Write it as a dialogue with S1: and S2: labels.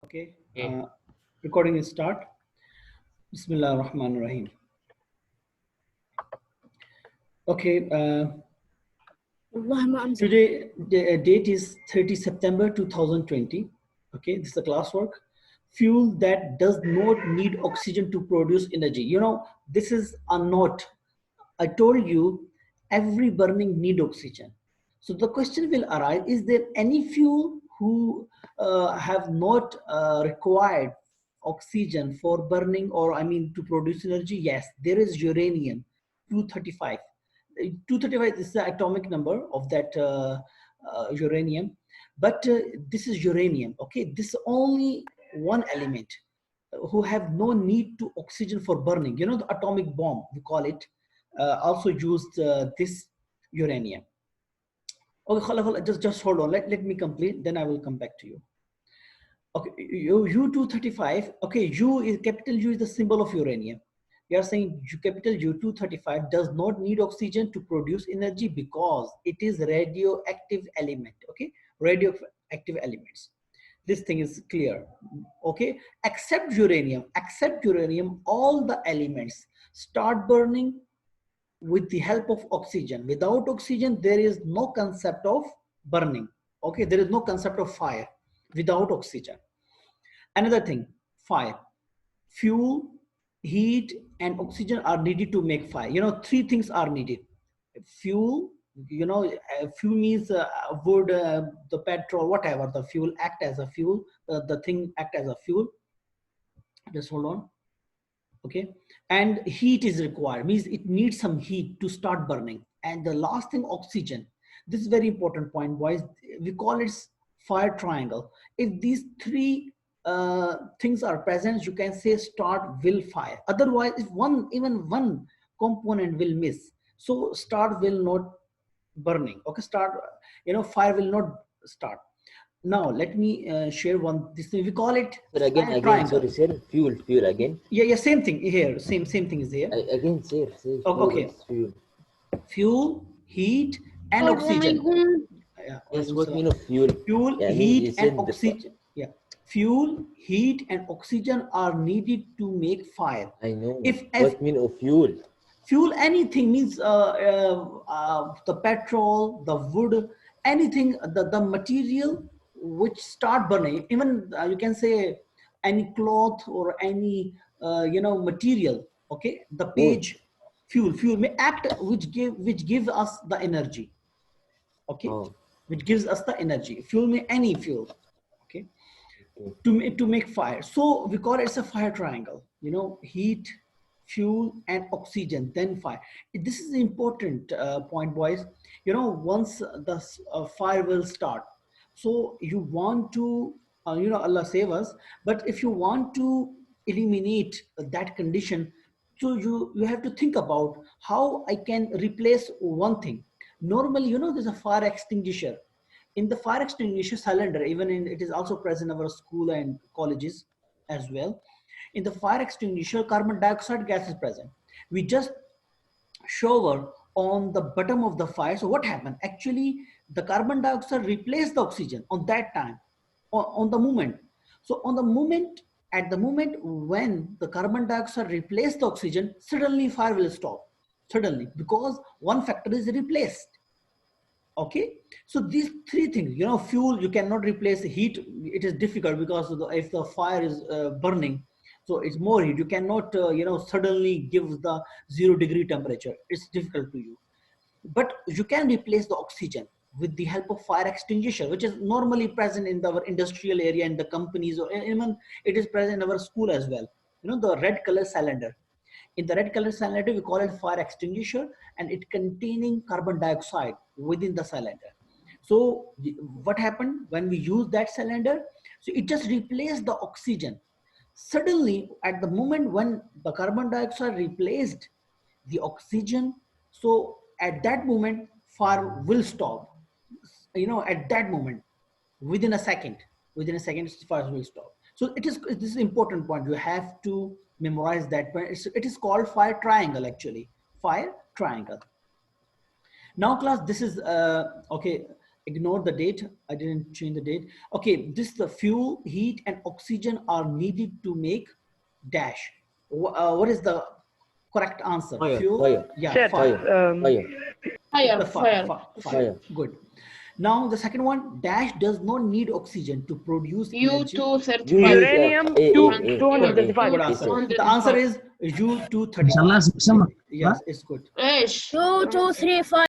S1: Okay,
S2: Okay.
S1: recording is start. Bismillah ar-Rahman ar-Rahim. Okay,
S3: والله ما أمزح.
S1: today the date is 30 September 2020. Okay, this is the classwork. Fuel that does not need oxygen to produce energy. You know, this is a note. I told you every burning need oxygen. So the question will arise, is there any fuel who have not required oxygen for burning, or I mean to produce energy? Yes, there is uranium 235. 235 is the atomic number of that uranium, but this is uranium. Okay, this is only one element who have no need to oxygen for burning. You know, the atomic bomb, we call it, also used this uranium. Okay, khalaf, just hold on. Let me complete, then I will come back to you. Okay, U235. Okay, U is capital U is the symbol of uranium. We are saying capital U235 does not need oxygen to produce energy because it is radioactive element. Okay, radioactive elements. This thing is clear. Okay, except uranium, all the elements start burning with the help of oxygen. Without oxygen, there is no concept of burning. Okay, there is no concept of fire without oxygen. Another thing, fire, fuel, heat, and oxygen are needed to make fire. You know, three things are needed. Fuel, you know, fuel means wood, the petrol, whatever, the fuel act as a fuel, the thing act as a fuel. Just hold on. Okay, and heat is required, means it needs some heat to start burning. And the last thing, oxygen. This is very important point, boys. We call it fire triangle. If these three things are present, you can say start will fire. Otherwise, if even one component will miss, so start will not burning. Okay, start, you know, fire will not start. Now let me share one, this thing we call it
S2: Sir, again,
S1: triangle.
S2: sorry, sir. Fuel again.
S1: Yeah, same thing here. Same thing is here.
S2: Again, sir,
S1: Oh,
S2: fuel.
S1: okay.
S2: What's fuel?
S1: Fuel, heat, and
S3: السلام
S1: oxygen.
S3: عليكم.
S1: Yeah.
S2: Yes, what mean of fuel?
S1: Fuel,
S2: Yeah, I mean, you
S1: heat, and
S2: said
S1: oxygen. Yeah. Fuel, heat, and oxygen are needed to make fire.
S2: I know.
S1: If
S2: What mean of fuel?
S1: fuel, anything means the petrol, the wood, anything, the material which start burning. Even you can say any cloth or any you know, material. Okay, the
S2: Wood.
S1: page, fuel may act which gives us the energy. Okay,
S2: Oh,
S1: which gives us the energy. Fuel may any fuel. Okay,
S2: okay.
S1: to make fire. So we call it a fire triangle. You know, heat, fuel, and oxygen, then fire. This is an important point, boys. You know, once the fire will start, so you want to, you know, Allah save us. But if you want to eliminate that condition, so you have to think about how I can replace one thing. Normally, you know, there's a fire extinguisher. In the fire extinguisher cylinder, even in, it is also present in our school and colleges as well. In the fire extinguisher, carbon dioxide gas is present. We just shower on the bottom of the fire. So what happened? Actually, the carbon dioxide replaced the oxygen on that time, on the moment. So on the moment, at the moment when the carbon dioxide replaced the oxygen, suddenly fire will stop. Suddenly, because one factor is replaced. Okay, so these three things, you know, fuel, you cannot replace heat. It is difficult because if the fire is burning, so it's more heat. You cannot you know, suddenly give the 0 degree temperature. It's difficult to you. But you can replace the oxygen with the help of fire extinguisher, which is normally present in our industrial area and the companies, or even it is present in our school as well. You know, the red color cylinder. In the red color cylinder, we call it fire extinguisher, and it containing carbon dioxide within the cylinder. So what happened when we use that cylinder? So it just replaced the oxygen. Suddenly, at the moment when the carbon dioxide replaced the oxygen, so at that moment, fire will stop. You know, at that moment, within a second, fire will stop. So this is important point. You have to memorize that. But it is called fire triangle, actually. Fire triangle. Now, class, this is okay. Ignore the date. I didn't change the date. Okay, this the fuel, heat, and oxygen are needed to make dash. What is the correct answer?
S2: Fire,
S1: Fuel.
S2: fire.
S1: Yeah,
S3: Chef,
S1: fire.
S2: Fire.
S1: It's
S4: Fire,
S1: the
S4: fire.
S2: Fire.
S1: Good. Now the second one, dash does not need oxygen to produce energy.
S4: U-235.
S3: uranium
S2: A,
S3: 235.
S1: Good answer. The answer is U-235.
S5: Inshallah,
S1: Yes, it's good.
S4: ايش؟
S6: 2, 2, 3, 5.